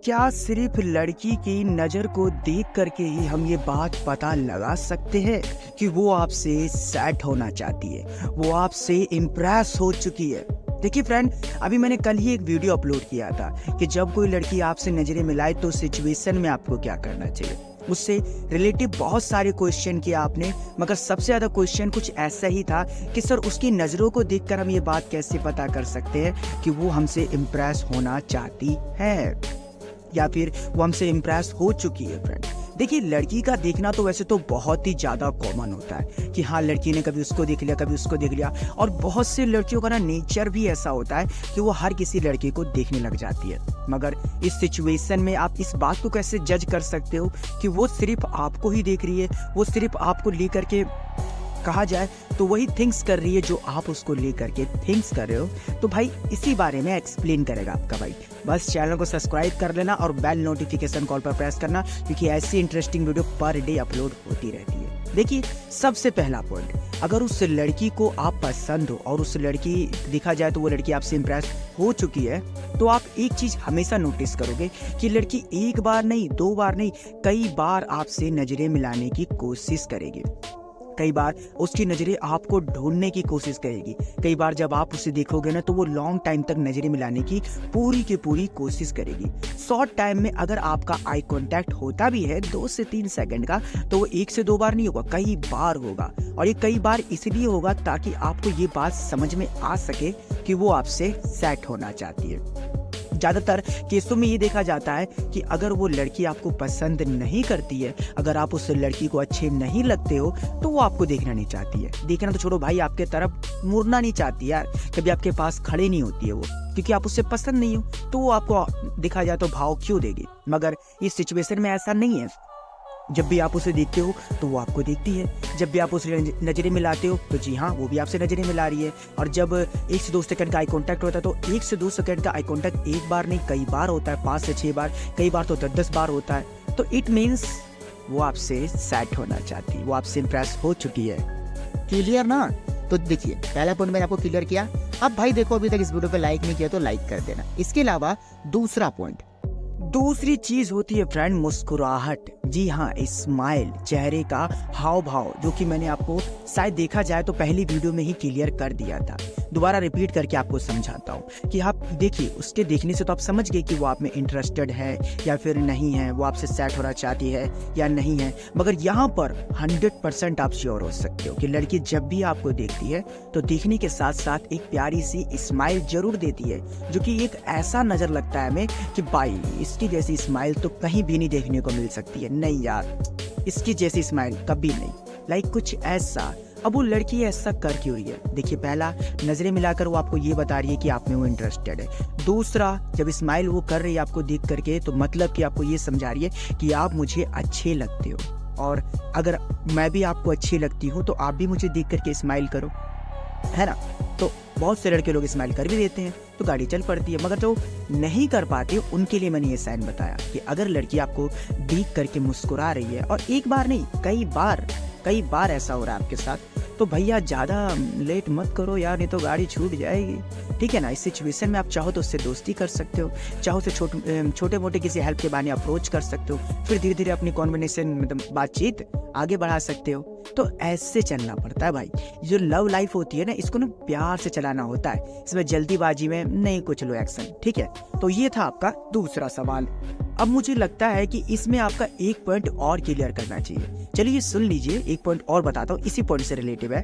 क्या सिर्फ लड़की की नज़र को देख करके ही हम ये बात पता लगा सकते हैं कि वो आपसे सेट होना चाहती है, वो आपसे इम्प्रेस हो चुकी है? देखिए फ्रेंड, अभी मैंने कल ही एक वीडियो अपलोड किया था कि जब कोई लड़की आपसे नज़रें मिलाए तो सिचुएशन में आपको क्या करना चाहिए। उससे रिलेटिव बहुत सारे क्वेश्चन किया आपने, मगर सबसे ज़्यादा क्वेश्चन कुछ ऐसा ही था कि सर उसकी नज़रों को देखकर हम ये बात कैसे पता कर सकते हैं कि वो हमसे इम्प्रेस होना चाहती है या फिर वो हमसे इम्प्रेस हो चुकी है। फ्रेंड देखिए, लड़की का देखना तो वैसे तो बहुत ही ज़्यादा कॉमन होता है कि हाँ, लड़की ने कभी उसको देख लिया, कभी उसको देख लिया, और बहुत से लड़कियों का ना नेचर भी ऐसा होता है कि वो हर किसी लड़के को देखने लग जाती है। मगर इस सिचुएशन में आप इस बात को कैसे जज कर सकते हो कि वो सिर्फ आपको ही देख रही है, वो सिर्फ आपको लेकर के, कहा जाए तो वही थिंक्स कर रही है जो आप उसको लेकर के थिंक्स कर रहे हो? तो भाई इसी बारे में एक्सप्लेन करेगा आपका भाई। बस चैनल को सब्सक्राइब कर लेना और बेल नोटिफिकेशन कॉल पर प्रेस करना, क्योंकि ऐसी interesting video per day upload होती रहती है। देखिए, सबसे पहला पॉइंट, अगर उस लड़की को आप पसंद हो और उस लड़की देखा जाए तो वो लड़की आपसे इम्प्रेस हो चुकी है, तो आप एक चीज हमेशा नोटिस करोगे कि लड़की एक बार नहीं, दो बार नहीं, कई बार आपसे नजरें मिलाने की कोशिश करेगी। कई बार उसकी नज़रें आपको ढूंढने की कोशिश करेगी। कई बार जब आप उसे देखोगे ना तो वो लॉन्ग टाइम तक नज़रें मिलाने की पूरी कोशिश करेगी। शॉर्ट टाइम में अगर आपका आई कांटेक्ट होता भी है 2 से 3 सेकंड का, तो वो 1 से 2 बार नहीं होगा, कई बार होगा। और ये कई बार इसलिए होगा ताकि आपको ये बात समझ में आ सके कि वो आपसे सेट होना चाहती है। ज़्यादातर केसों में ये देखा जाता है कि अगर वो लड़की आपको पसंद नहीं करती है, अगर आप उस लड़की को अच्छे नहीं लगते हो, तो वो आपको देखना नहीं चाहती है। देखना तो छोड़ो भाई, आपके तरफ मुड़ना नहीं चाहती यार, कभी आपके पास खड़े नहीं होती है वो, क्योंकि आप उससे पसंद नहीं हो। तो वो आपको देखा जाए तो भाव क्यों देगी? मगर इस सिचुएशन में ऐसा नहीं है। जब भी आप उसे देखते हो तो वो आपको देखती है, जब भी आप उसे नज़रें मिलाते हो तो जी हाँ, वो भी आपसे नज़रें मिला रही है। और जब 1 से 2 सेकंड का आई कांटेक्ट होता है तो 1 से 2 सेकंड का आई कांटेक्ट एक बार नहीं, कई बार होता है, 5 से 6 बार, कई बार तो 10-10 बार होता है। तो इट मीन्स वो आपसे सेट होना चाहती है, वो आपसे इम्प्रेस हो चुकी है। क्लियर ना? तो देखिए, पहला पॉइंट मैंने आपको क्लियर किया। अब भाई देखो, अभी तक इस वीडियो पे लाइक नहीं किया तो लाइक कर देना। इसके अलावा दूसरा पॉइंट, दूसरी चीज होती है फ्रेंड, मुस्कुराहट। जी हाँ, स्माइल, चेहरे का हाव भाव, जो कि मैंने आपको शायद देखा जाए तो पहली वीडियो में ही क्लियर कर दिया था। दोबारा रिपीट करके आपको समझाता हूँ कि आप देखिए, उसके देखने से तो आप समझ गए कि वो आप में इंटरेस्टेड है या फिर नहीं है, वो आपसे सेट होना चाहती है या नहीं है। मगर यहाँ पर 100% आप श्योर हो सकते हो कि लड़की जब भी आपको देखती है तो देखने के साथ साथ एक प्यारी सी स्माइल जरूर देती है, जो कि एक ऐसा नजर लगता है हमें कि भाई इसकी जैसी स्माइल तो कहीं भी नहीं देखने को मिल सकती है। नहीं यार, इसकी जैसी स्माइल कभी नहीं, लाइक कुछ ऐसा। अब वो लड़की ऐसा कर क्यों रही है? देखिए, पहला, नजरें मिलाकर वो आपको ये बता रही है कि आप में वो इंटरेस्टेड है। दूसरा, जब स्माइल वो कर रही है आपको देख करके, तो मतलब कि आपको ये समझा रही है कि आप मुझे अच्छे लगते हो, और अगर मैं भी आपको अच्छी लगती हूँ तो आप भी मुझे देख करके स्माइल करो, है ना? तो बहुत से लड़के लोग स्माइल कर भी देते हैं तो गाड़ी चल पड़ती है, मगर जो नहीं कर पाते उनके लिए मैंने ये साइन बताया कि अगर लड़की आपको देख करके मुस्कुरा रही है, और एक बार नहीं, कई बार ऐसा हो रहा है आपके साथ, तो भैया ज़्यादा लेट मत करो यार, नहीं तो गाड़ी छूट जाएगी। ठीक है ना? इस सिचुएशन में आप चाहो तो उससे दोस्ती कर सकते हो, चाहो तो छोटे मोटे किसी हेल्प के बहाने अप्रोच कर सकते हो, फिर धीरे धीरे अपनी कॉन्वर्सेशन मतलब बातचीत आगे बढ़ा सकते हो। तो ऐसे चलना पड़ता है भाई। जो लव लाइफ होती है ना, इसको ना प्यार से चलाना होता है, इसमें जल्दीबाजी में नहीं कुछ लो एक्शन। ठीक है? तो ये था आपका दूसरा सवाल। अब मुझे लगता है कि इसमें आपका एक पॉइंट और क्लियर करना चाहिए। चलिए सुन लीजिए, एक पॉइंट और बताता हूँ, इसी पॉइंट से रिलेटिव है।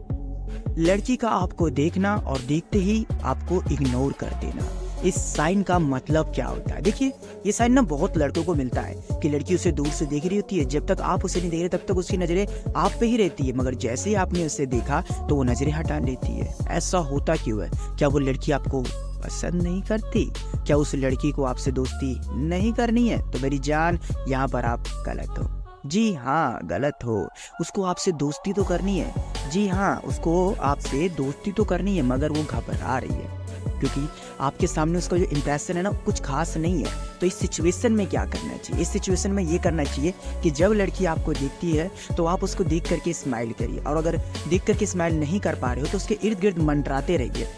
लड़की का आपको देखना और देखते ही आपको इग्नोर कर देना, इस साइन का मतलब क्या होता है? देखिए, ये साइन ना बहुत लड़कों को मिलता है कि लड़की उसे दूर से देख रही होती है, जब तक आप उसे नहीं देख रहे तब तक उसकी नजरें आप पे ही रहती है, मगर जैसे ही आपने उसे देखा तो वो नजरें हटा लेती है। ऐसा होता क्यों है? क्या वो लड़की आपको पसंद नहीं करती? क्या उस लड़की को आपसे दोस्ती नहीं करनी है? तो मेरी जान, यहाँ पर आप गलत हो। जी हाँ, गलत हो। उसको आपसे दोस्ती तो करनी है, जी हाँ, उसको आपसे दोस्ती तो करनी है, मगर वो घबरा रही है क्योंकि आपके सामने उसका जो इंप्रेशन है ना, कुछ खास नहीं है। तो इस सिचुएशन में क्या करना चाहिए? इस सिचुएशन में ये करना चाहिए कि जब लड़की आपको देखती है तो आप उसको देख करके स्माइल करिए, और अगर देख करके स्माइल नहीं कर पा रहे हो तो उसके इर्द गिर्द मंडराते रहिए।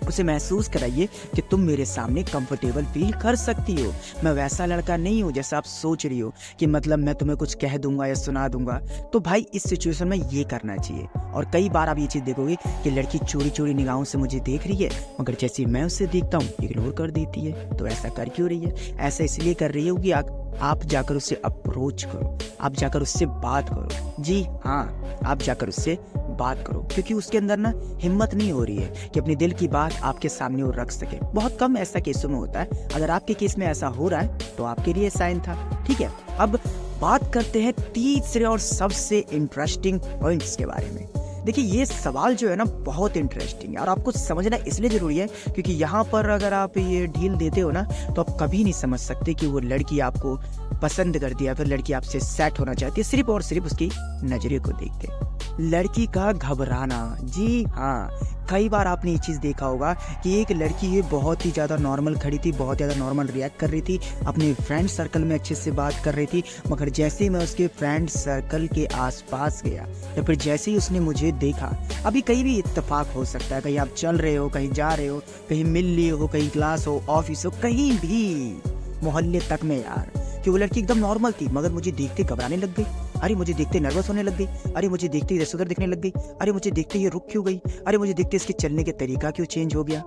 उसे महसूस कराइए कि तुम मेरे सामने कंफर्टेबल फील कर सकती हो। मैं वैसा लड़का नहीं हूँ जैसा आप सोच रही हो कि मतलब मैं तुम्हें कुछ कह दूंगा या सुना दूंगा। तो भाई इस सिचुएशन में ये करना चाहिए। और कई बार आप ये चीज़ देखोगे कि लड़की चोरी चोरी निगाहों से मुझे देख रही है, मगर जैसे मैं उसे देखता हूँ इग्नोर कर देती है। तो ऐसा कर क्यों रही है? ऐसा इसलिए कर रही है कि आप जाकर उससे अप्रोच करो, आप जाकर उससे बात करो। जी हाँ, आप जाकर उससे बात करो, क्योंकि उसके अंदर ना हिम्मत नहीं हो रही है कि अपने दिल की बात आपके सामने वो रख सके। बहुत कम ऐसा केसों में होता है। अगर आपके केस में ऐसा हो रहा है तो आपके लिए साइन था। ठीक है, अब बात करते हैं तीसरे और सबसे इंटरेस्टिंग पॉइंट्स के बारे में। देखिए ये सवाल जो है ना बहुत इंटरेस्टिंग है और आपको समझना इसलिए ज़रूरी है क्योंकि यहाँ पर अगर आप ये ढील देते हो ना तो आप कभी नहीं समझ सकते कि वो लड़की आपको पसंद करती है, फिर लड़की आपसे सेट होना चाहती है सिर्फ और सिर्फ उसकी नजरिए को देख के। लड़की का घबराना, जी हाँ, कई बार आपने ये चीज़ देखा होगा कि एक लड़की ये बहुत ही ज़्यादा नॉर्मल खड़ी थी, बहुत ज़्यादा नॉर्मल रिएक्ट कर रही थी, अपने फ्रेंड सर्कल में अच्छे से बात कर रही थी, मगर जैसे ही मैं उसके फ्रेंड सर्कल के आसपास गया या फिर जैसे ही उसने मुझे देखा, अभी कहीं भी इत्तेफाक हो सकता है, कहीं आप चल रहे हो, कहीं जा रहे हो, कहीं मिल लिए हो, कहीं क्लास हो, ऑफिस हो, कहीं भी मोहल्ले तक में यार, कि वो लड़की एकदम नॉर्मल थी मगर मुझे देखते घबराने लग गई। अरे मुझे देखते नर्वस होने लग गई। अरे मुझे देखते इधर उधर दिखने लग गई। अरे मुझे देखते ये रुक क्यों गई। अरे मुझे देखते इसके चलने के तरीका क्यों चेंज हो गया।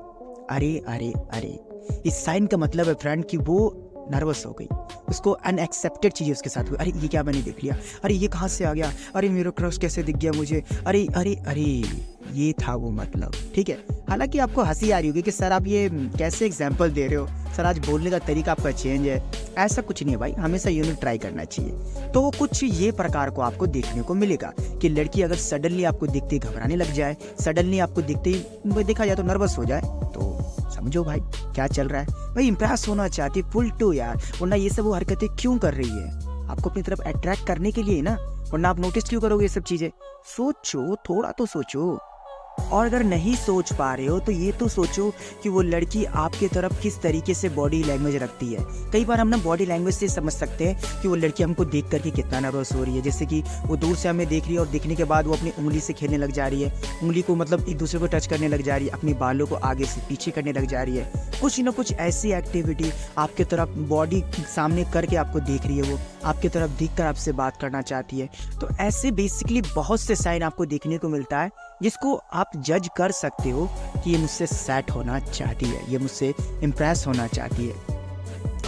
अरे अरे अरे, इस साइन का मतलब है फ्रेंड कि वो नर्वस हो गई, उसको अनएक्सेप्टेड चीज़ें उसके साथ हुई। अरे ये क्या मैंने देख लिया, अरे ये कहाँ से आ गया, अरे मेरा क्रश कैसे दिख गया मुझे, अरे अरे अरे, ये था वो मतलब। ठीक है, हालांकि आपको हंसी आ रही होगी कि सर आप ये कैसे एग्जाम्पल दे रहे हो, सर आज बोलने का तरीका आपका चेंज है। ऐसा कुछ नहीं है भाई, हमेशा यूनिट ट्राई करना चाहिए। तो कुछ ये प्रकार को आपको देखने को मिलेगा कि लड़की अगर सडनली आपको दिखते ही घबराने लग जाए, सडनली आपको दिखते ही देखा जाए तो नर्वस हो जाए, तो समझो भाई क्या चल रहा है। भाई इंप्रेस होना चाहती फुल टू यार, वरना ये सब वो हरकतें क्यों कर रही है? आपको अपनी तरफ अट्रैक्ट करने के लिए ना, वरना आप नोटिस क्यों करोगे ये सब चीजें? सोचो, थोड़ा तो सोचो। और अगर नहीं सोच पा रहे हो तो ये तो सोचो कि वो लड़की आपके तरफ किस तरीके से बॉडी लैंग्वेज रखती है। कई बार हम ना बॉडी लैंग्वेज से समझ सकते हैं कि वो लड़की हमको देख करके कितना नर्वस हो रही है। जैसे कि वो दूर से हमें देख रही है और देखने के बाद वो अपनी उंगली से खेलने लग जा रही है, उंगली को मतलब एक दूसरे को टच करने लग जा रही है, अपने बालों को आगे से पीछे करने लग जा रही है। कुछ ना कुछ ऐसी एक्टिविटी आपके तरफ बॉडी सामने करके आपको देख रही है, वो आपके तरफ दिख कर आपसे बात करना चाहती है। तो ऐसे बेसिकली बहुत से साइन आपको देखने को मिलता है जिसको आप जज कर सकते हो कि ये मुझसे सेट होना चाहती है, ये मुझसे इम्प्रेस होना चाहती है।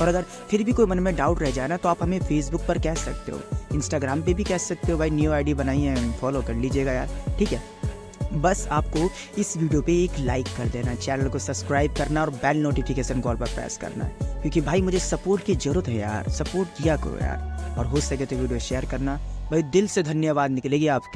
और अगर फिर भी कोई मन में डाउट रह जाए ना तो आप हमें फेसबुक पर कह सकते हो, इंस्टाग्राम पे भी कह सकते हो। भाई न्यू आईडी बनाई है, फॉलो कर लीजिएगा यार। ठीक है, बस आपको इस वीडियो पे एक लाइक कर देना, चैनल को सब्सक्राइब करना और बेल नोटिफिकेशन कॉल पर प्रेस करना है, क्योंकि भाई मुझे सपोर्ट की जरूरत है यार, सपोर्ट किया करो यार। और हो सके तो वीडियो शेयर करना। भाई दिल से धन्यवाद निकलेगी आपके।